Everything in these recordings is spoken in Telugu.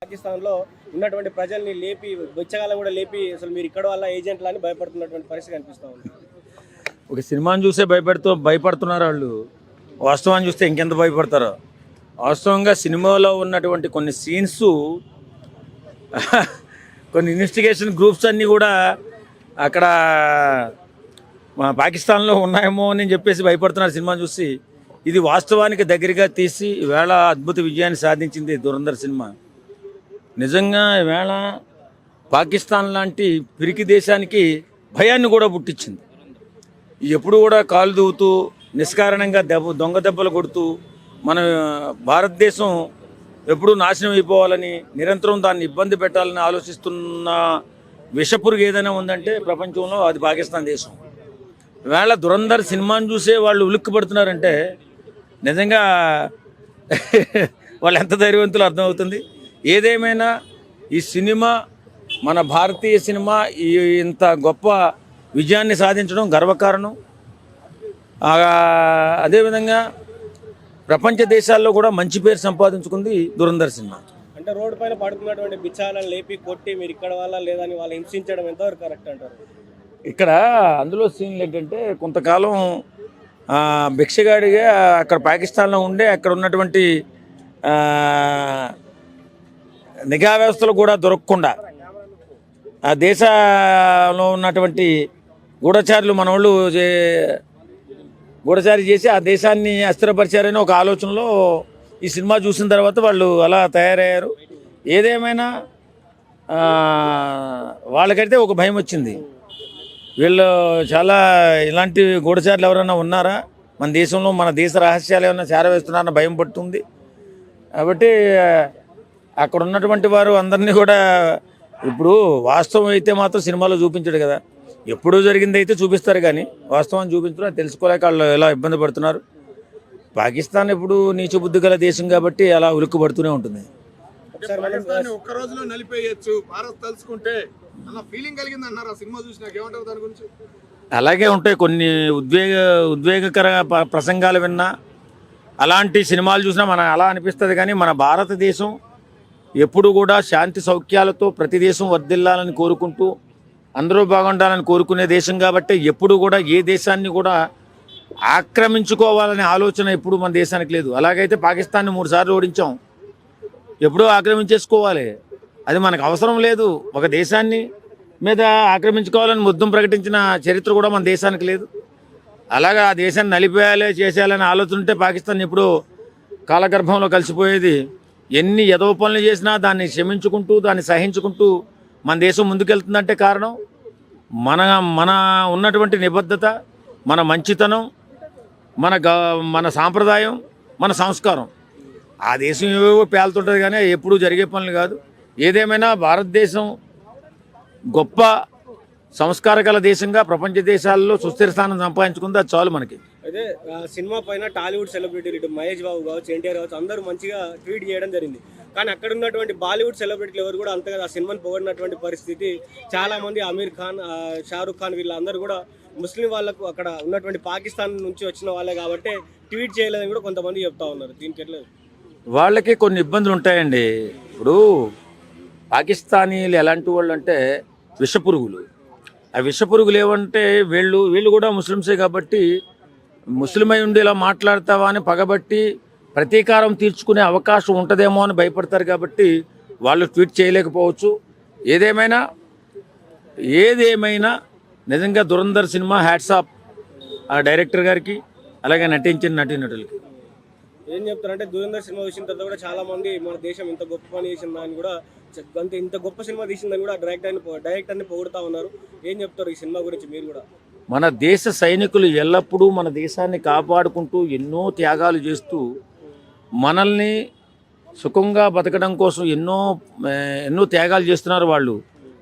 పాకిస్తాన్లో ఉన్నటువంటి ప్రజల్ని లేపి బొచ్చగాల కూడా లేపి అసలు మీరు ఇక్కడ వల్ల ఏజెంట్లా అని భయపడుతున్నటువంటి పరిస్థితి కనిపిస్తూ ఉంది. ఒక సినిమాని చూసే భయపడుతున్నారు వాళ్ళు. వాస్తవాన్ని చూస్తే ఇంకెంత భయపడతారో. వాస్తవంగా సినిమాలో ఉన్నటువంటి కొన్ని సీన్స్, కొన్ని ఇన్వెస్టిగేషన్ గ్రూప్స్ అన్నీ కూడా అక్కడ పాకిస్తాన్లో ఉన్నాయేమో అని చెప్పేసి భయపడుతున్నారు సినిమా చూసి. ఇది వాస్తవానికి దగ్గరగా తీసి ఈవేళ అద్భుత విజయాన్ని సాధించింది దురంధర్ సినిమా. నిజంగా ఈవేళ పాకిస్తాన్ లాంటి పిరికి దేశానికి భయాన్ని కూడా పుట్టించింది. ఎప్పుడు కూడా కాలు దూవుతూ నిష్కారణంగా దొంగ దెబ్బలు కొడుతూ మన భారతదేశం ఎప్పుడూ నాశనం అయిపోవాలని నిరంతరం దాన్ని ఇబ్బంది పెట్టాలని ఆలోచిస్తున్న విషపురుగు ఏదైనా ఉందంటే ప్రపంచంలో అది పాకిస్తాన్ దేశం. ఈవేళ దురంధర్ సినిమాను చూసే వాళ్ళు ఉలిక్కి పడుతున్నారంటే నిజంగా వాళ్ళు ఎంత ధైర్యవంతులు అర్థమవుతుంది. ఏదేమైనా ఈ సినిమా, మన భారతీయ సినిమా ఇంత గొప్ప విజయాన్ని సాధించడం గర్వకారణం. అదేవిధంగా ప్రపంచ దేశాల్లో కూడా మంచి పేరు సంపాదించుకుంది దురంధర్ సినిమా. అంటే రోడ్డు పైన పడుకున్నటువంటి బిచ్చాలను లేపి కొట్టి మీరు ఇక్కడ వాళ్ళ లేదని వాళ్ళు హింసించడం ఎంతవరకు కరెక్ట్ అంటారు? ఇక్కడ అందులో సీన్లు ఏంటంటే కొంతకాలం భిక్షగాడిగా అక్కడ పాకిస్తాన్లో ఉండే అక్కడ ఉన్నటువంటి నిఘా వ్యవస్థలు కూడా దొరకకుండా ఆ దేశంలో ఉన్నటువంటి గూఢచారులు మన వాళ్ళు గూఢచారి చేసి ఆ దేశాన్ని అస్థిరపరిచారని ఒక ఆలోచనలో ఈ సినిమా చూసిన తర్వాత వాళ్ళు అలా తయారయ్యారు. ఏదేమైనా వాళ్ళకైతే ఒక భయం వచ్చింది. వీళ్ళు చాలా ఇలాంటి గూఢచారులు ఎవరైనా ఉన్నారా మన దేశంలో, మన దేశ రహస్యాలు ఏమైనా చేరవేస్తున్నారన్న భయం పడుతుంది. కాబట్టి అక్కడ ఉన్నటువంటి వారు అందరినీ కూడా ఇప్పుడు వాస్తవం అయితే మాత్రం సినిమాలో చూపించడు కదా, ఎప్పుడూ జరిగింది అయితే చూపిస్తారు కానీ వాస్తవం చూపించడం తెలుసుకోలేక వాళ్ళు ఎలా ఇబ్బంది పడుతున్నారు. పాకిస్తాన్ ఎప్పుడు నీచ బుద్ధి గల దేశం కాబట్టి అలా ఉలిక్కు పడుతూనే ఉంటుంది. ఒక్క రోజులో నలిపేయచ్చు భారత్ తలుచుకుంటే అలా ఫీలింగ్ కలిగింది అన్నారు ఆ సినిమా చూసి. నాకు ఏమంటారు దాని గురించి? అలాగే ఉంటాయి కొన్ని ఉద్వేగకర ప్రసంగాలు విన్నా, అలాంటి సినిమాలు చూసినా మనం అలా అనిపిస్తుంది. కానీ మన భారతదేశం ఎప్పుడు కూడా శాంతి సౌఖ్యాలతో ప్రతి దేశం వర్ధిల్లాలని కోరుకుంటూ అందరూ బాగుండాలని కోరుకునే దేశం కాబట్టి ఎప్పుడు కూడా ఏ దేశాన్ని కూడా ఆక్రమించుకోవాలనే ఆలోచన ఎప్పుడు మన దేశానికి లేదు. అలాగైతే పాకిస్తాన్ని 3 సార్లు ఓడించాం, ఎప్పుడూ ఆక్రమించేసుకోవాలి, అది మనకు అవసరం లేదు. ఒక దేశాన్ని మీద ఆక్రమించుకోవాలని ముద్దం ప్రకటించిన చరిత్ర కూడా మన దేశానికి లేదు. అలాగా ఆ దేశాన్ని నలిపేయాలి చేసేయాలనే ఆలోచన ఉంటే పాకిస్తాన్ ఎప్పుడూ కాలగర్భంలో కలిసిపోయేది. ఎన్ని ఎదవ పనులు చేసినా దాన్ని క్షమించుకుంటూ దాన్ని సహించుకుంటూ మన దేశం ముందుకెళ్తుందంటే కారణం మన ఉన్నటువంటి నిబద్ధత, మన మంచితనం, మన సాంప్రదాయం, మన సంస్కారం. ఆ దేశం ఏవేవో పేలుతుంటుంది కానీ ఎప్పుడూ జరిగే పనులు కాదు. ఏదేమైనా భారతదేశం గొప్ప సంస్కార గల దేశంగా ప్రపంచ దేశాల్లో సుస్థిర స్థానం సంపాదించుకుంది, అది చాలు మనకి. అయితే సినిమా పైన టాలీవుడ్ సెలబ్రిటీలు ఇటు మహేష్ బాబు కావచ్చు, ఎన్టీఆర్ కావచ్చు, అందరూ మంచిగా ట్వీట్ చేయడం జరిగింది. కానీ అక్కడ ఉన్నటువంటి బాలీవుడ్ సెలబ్రిటీలు ఎవరు కూడా అంతగా ఆ సినిమాని పొగడినటువంటి పరిస్థితి. చాలామంది అమీర్ ఖాన్, షారూఖ్ ఖాన్ వీళ్ళందరూ కూడా ముస్లిం వాళ్ళకు అక్కడ ఉన్నటువంటి పాకిస్తాన్ నుంచి వచ్చిన వాళ్ళే కాబట్టి ట్వీట్ చేయలేదని కూడా కొంతమంది చెప్తా ఉన్నారు. దీనికి ఎట్లా? వాళ్ళకి కొన్ని ఇబ్బందులు ఉంటాయండి. ఇప్పుడు పాకిస్తానీలు ఎలాంటి వాళ్ళు అంటే విషపురుగులు. ఆ విషపురుగులు ఏమంటే వీళ్ళు కూడా ముస్లిమ్సే కాబట్టి ముస్లిమై ఉండి ఇలా మాట్లాడతావా అని పగబట్టి ప్రతీకారం తీర్చుకునే అవకాశం ఉంటుందేమో అని భయపడతారు కాబట్టి వాళ్ళు ట్వీట్ చేయలేకపోవచ్చు. ఏదేమైనా నిజంగా దురంధర్ సినిమా హ్యాట్స్ ఆఫ్ ఆ డైరెక్టర్ గారికి, అలాగే నటించిన నటీనటులకి. ఏం చెప్తారంటే దురంధర్ సినిమా చూసిన తర్వాత కూడా చాలా మంది మన దేశం ఇంత గొప్ప పని చేసిందని కూడా, ఇంత గొప్ప సినిమా తీసిందని కూడా డైరెక్టర్ని పొగుడుతూ ఉన్నారు. ఏం చెప్తారు ఈ సినిమా గురించి మీరు కూడా? మన దేశ సైనికులు ఎల్లప్పుడూ మన దేశాన్ని కాపాడుకుంటూ ఎన్నో త్యాగాలు చేస్తూ మనల్ని సుఖంగా బతకడం కోసం ఎన్నో త్యాగాలు చేస్తున్నారు. వాళ్ళు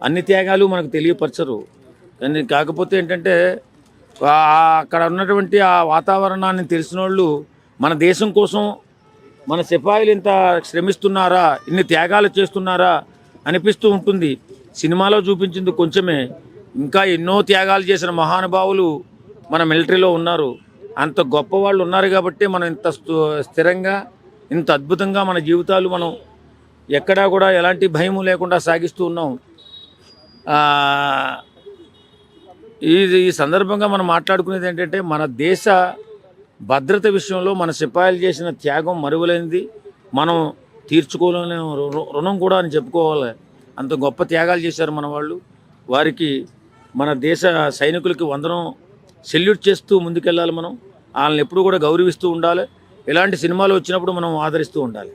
అన్ని త్యాగాలు మనకు తెలియపరచరు. కాకపోతే ఏంటంటే అక్కడ ఉన్నటువంటి ఆ వాతావరణాన్ని తెలిసిన వాళ్ళు మన దేశం కోసం మన సిపాయిలు ఇంత శ్రమిస్తున్నారా, ఇన్ని త్యాగాలు చేస్తున్నారా అనిపిస్తూ ఉంటుంది. సినిమాలో చూపించింది కొంచెమే, ఇంకా ఎన్నో త్యాగాలు చేసిన మహానుభావులు మన మిలిటరీలో ఉన్నారు. అంత గొప్ప వాళ్ళు ఉన్నారు కాబట్టి మనం ఇంత స్థిరంగా, ఇంత అద్భుతంగా మన జీవితాలు మనం ఎక్కడా కూడా ఎలాంటి భయం లేకుండా సాగిస్తూ ఉన్నాం. ఈ సందర్భంగా మనం మాట్లాడుకునేది ఏంటంటే మన దేశ భద్రత విషయంలో మన సిపాయిలు చేసిన త్యాగం మరువలేనిది, మనం తీర్చుకోలేని రుణం కూడా అని చెప్పుకోవాలి. అంత గొప్ప త్యాగాలు చేశారు మన వాళ్ళు. వారికి మన దేశ సైనికులకి వందనం, సెల్యూట్ చేస్తూ ముందుకెళ్ళాలి. మనం వాళ్ళని ఎప్పుడు కూడా గౌరవిస్తూ ఉండాలి. ఇలాంటి సినిమాలు వచ్చినప్పుడు మనం ఆదరిస్తూ ఉండాలి.